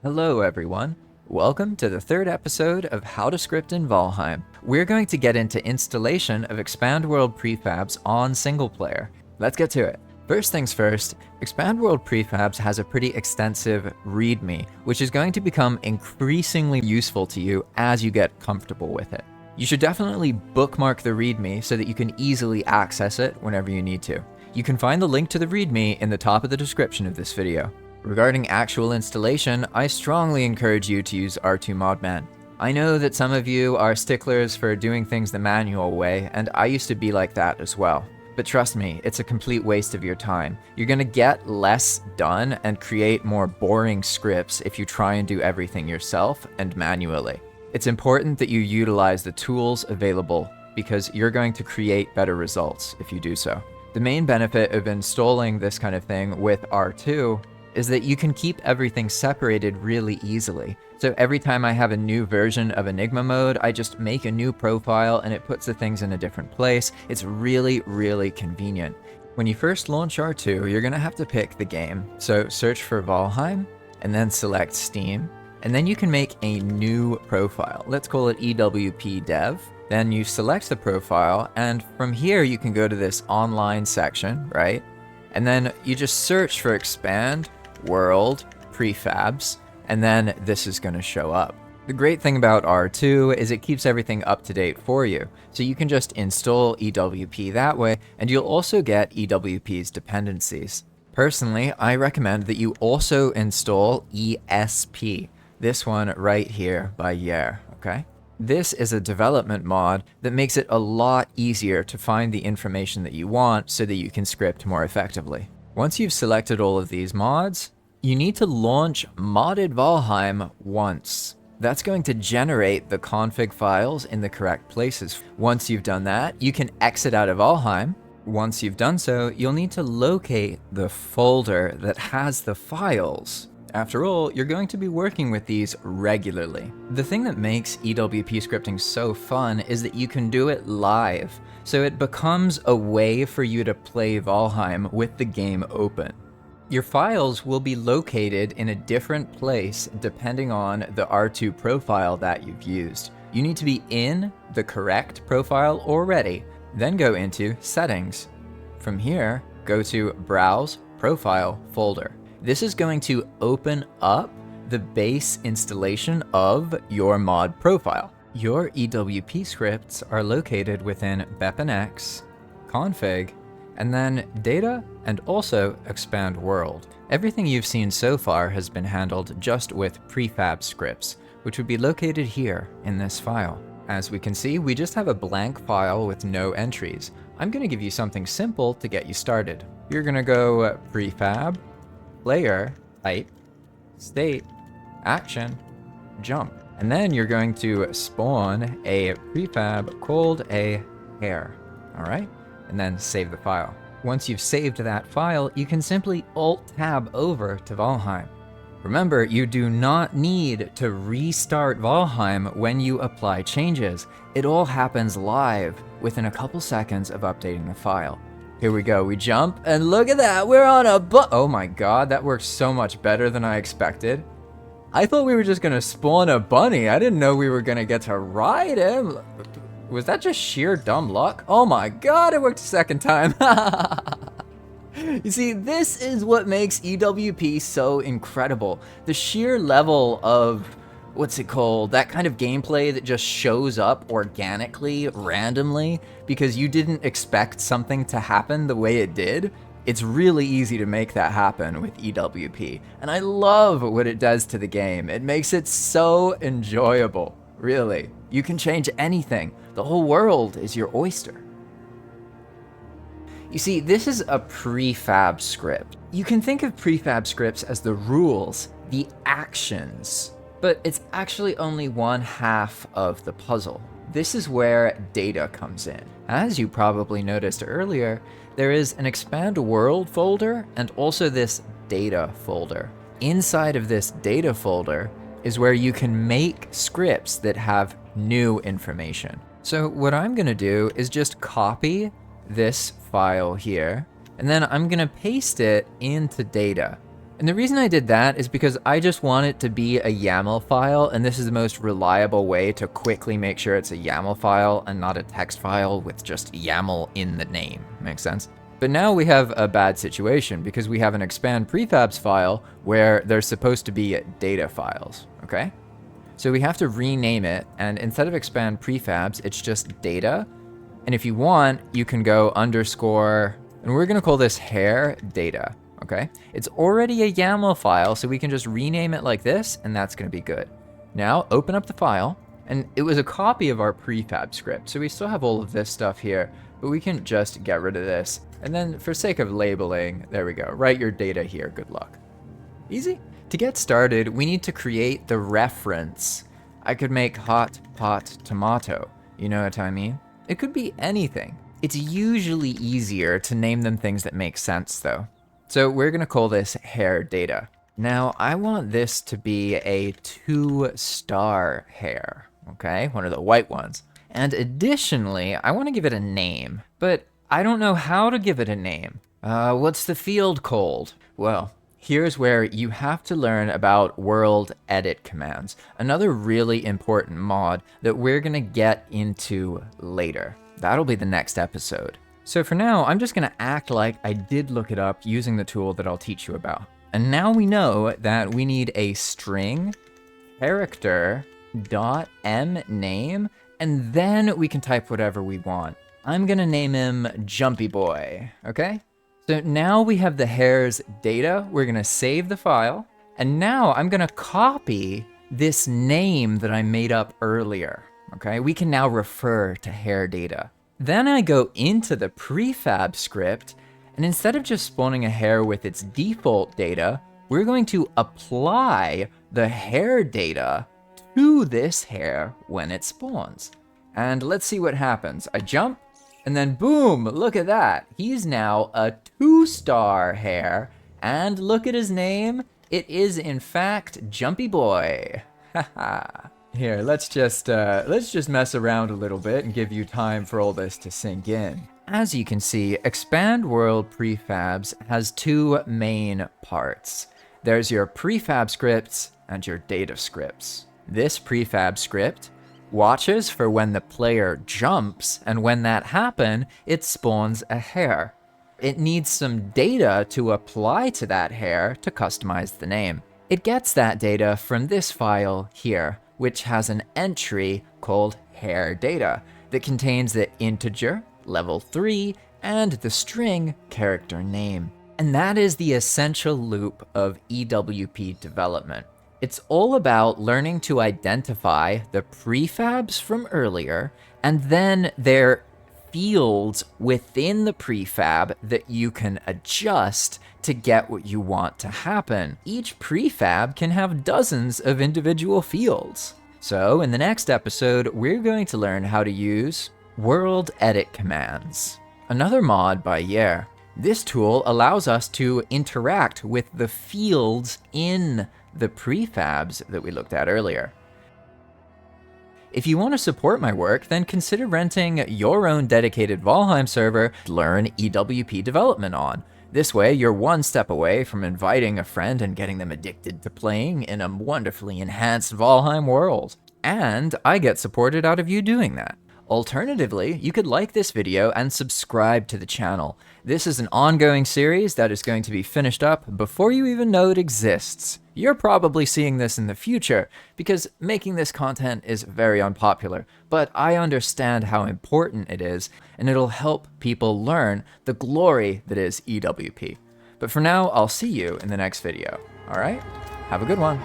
Hello everyone. Welcome to the third episode of How to Script in Valheim. We're going to get into installation of Expand World Prefabs on single player. Let's get to it. First things first, Expand World Prefabs has a pretty extensive README, which is going to become increasingly useful to you as you get comfortable with it. You should definitely bookmark the README so that you can easily access it whenever you need to. You can find the link to the README in the top of the description of this video. Regarding actual installation, I strongly encourage you to use R2 Modman. I know that some of you are sticklers for doing things the manual way, and I used to be like that as well. But trust me, it's a complete waste of your time. You're gonna get less done and create more boring scripts if you try and do everything yourself and manually. It's important that you utilize the tools available because you're going to create better results if you do so. The main benefit of installing this kind of thing with R2 is that you can keep everything separated really easily. So every time I have a new version of Enigma Mode, I just make a new profile and it puts the things in a different place. It's really, really convenient. When you first launch R2, you're gonna have to pick the game. So search for Valheim and then select Steam. And then you can make a new profile. Let's call it EWP Dev. Then you select the profile, and from here you can go to this online section, right? And then you just search for Expand World Prefabs, and then this is going to show up. The great thing about R2 is it keeps everything up to date for you. So you can just install EWP that way, and you'll also get EWP's dependencies. Personally, I recommend that you also install ESP, this one right here by Yer, okay? This is a development mod that makes it a lot easier to find the information that you want so that you can script more effectively. Once you've selected all of these mods, you need to launch modded Valheim once. That's going to generate the config files in the correct places. Once you've done that, you can exit out of Valheim. Once you've done so, you'll need to locate the folder that has the files. After all, you're going to be working with these regularly. The thing that makes EWP scripting so fun is that you can do it live, so it becomes a way for you to play Valheim with the game open. Your files will be located in a different place depending on the R2 profile that you've used. You need to be in the correct profile already, then go into Settings. From here, go to Browse Profile Folder. This is going to open up the base installation of your mod profile. Your EWP scripts are located within BepInEx, Config, and then Data, and also Expand World. Everything you've seen so far has been handled just with Prefab scripts, which would be located here in this file. As we can see, we just have a blank file with no entries. I'm going to give you something simple to get you started. You're going to go Prefab, Player, Type, State, Action, Jump. And then you're going to spawn a prefab called a hair, all right? And then save the file. Once you've saved that file, you can simply Alt-Tab over to Valheim. Remember, you do not need to restart Valheim when you apply changes. It all happens live within a couple seconds of updating the file. Here we go, we jump, and look at that, we're on a oh my god, that works so much better than I expected. I thought we were just gonna spawn a bunny. I didn't know we were gonna get to ride him. Was that just sheer dumb luck? Oh my god, it worked a second time. You see, this is what makes EWP so incredible. The sheer level of, what's it called, that kind of gameplay that just shows up organically, randomly, because you didn't expect something to happen the way it did. It's really easy to make that happen with EWP, and I love what it does to the game. It makes it so enjoyable, really. You can change anything. The whole world is your oyster. You see, this is a prefab script. You can think of prefab scripts as the rules, the actions, but it's actually only one half of the puzzle. This is where data comes in. As you probably noticed earlier, there is an Expand World folder and also this data folder. Inside of this data folder is where you can make scripts that have new information. So what I'm gonna do is just copy this file here, and then I'm gonna paste it into data. And the reason I did that is because I just want it to be a YAML file, and this is the most reliable way to quickly make sure it's a YAML file and not a text file with just YAML in the name. Makes sense? But now we have a bad situation because we have an expand prefabs file where there's supposed to be data files, okay? So we have to rename it, and instead of expand prefabs, it's just data. And if you want, you can go underscore, and we're gonna call this hair data, okay? It's already a YAML file, so we can just rename it like this, and that's gonna be good. Now, open up the file, and it was a copy of our prefab script, so we still have all of this stuff here, but we can just get rid of this. And then for sake of labeling, there we go, write your data here, good luck. Easy. To get started, we need to create the reference. I could make hot pot tomato, you know what I mean? It could be anything. It's usually easier to name them things that make sense though. So we're gonna call this hair data. Now I want this to be a 2-star hair, okay? One of the white ones. And additionally, I wanna give it a name, but I don't know how to give it a name. What's the field called? Well, here's where you have to learn about world edit commands, another really important mod that we're gonna get into later. That'll be the next episode. So for now, I'm just gonna act like I did look it up using the tool that I'll teach you about. And now we know that we need a string character dot m name, and then we can type whatever we want. I'm gonna name him Jumpy Boy, okay? So now we have the hair's data, we're gonna save the file, and now I'm gonna copy this name that I made up earlier, okay? We can now refer to hair data. Then I go into the prefab script, and instead of just spawning a hair with its default data, we're going to apply the hair data to this hair when it spawns. And let's see what happens. I jump, and then boom, look at that. He's now a 2-star hair, and look at his name. It is in fact Jumpy Boy. Haha. Here, let's just mess around a little bit and give you time for all this to sink in. As you can see, Expand World Prefabs has 2 main parts. There's your prefab scripts and your data scripts. This prefab script watches for when the player jumps, and when that happens, it spawns a hair. It needs some data to apply to that hair to customize the name. It gets that data from this file here, which has an entry called hair data that contains the integer, level 3, and the string character name. And that is the essential loop of EWP development. It's all about learning to identify the prefabs from earlier, and then their fields within the prefab that you can adjust to get what you want to happen. Each prefab can have dozens of individual fields. So in the next episode, we're going to learn how to use world edit commands, another mod by Yair. This tool allows us to interact with the fields in the prefabs that we looked at earlier. If you want to support my work, then consider renting your own dedicated Valheim server to learn EWP development on. This way, you're one step away from inviting a friend and getting them addicted to playing in a wonderfully enhanced Valheim world. And I get supported out of you doing that. Alternatively, you could like this video and subscribe to the channel. This is an ongoing series that is going to be finished up before you even know it exists. You're probably seeing this in the future because making this content is very unpopular, but I understand how important it is, and it'll help people learn the glory that is EWP. But for now, I'll see you in the next video. All right? Have a good one.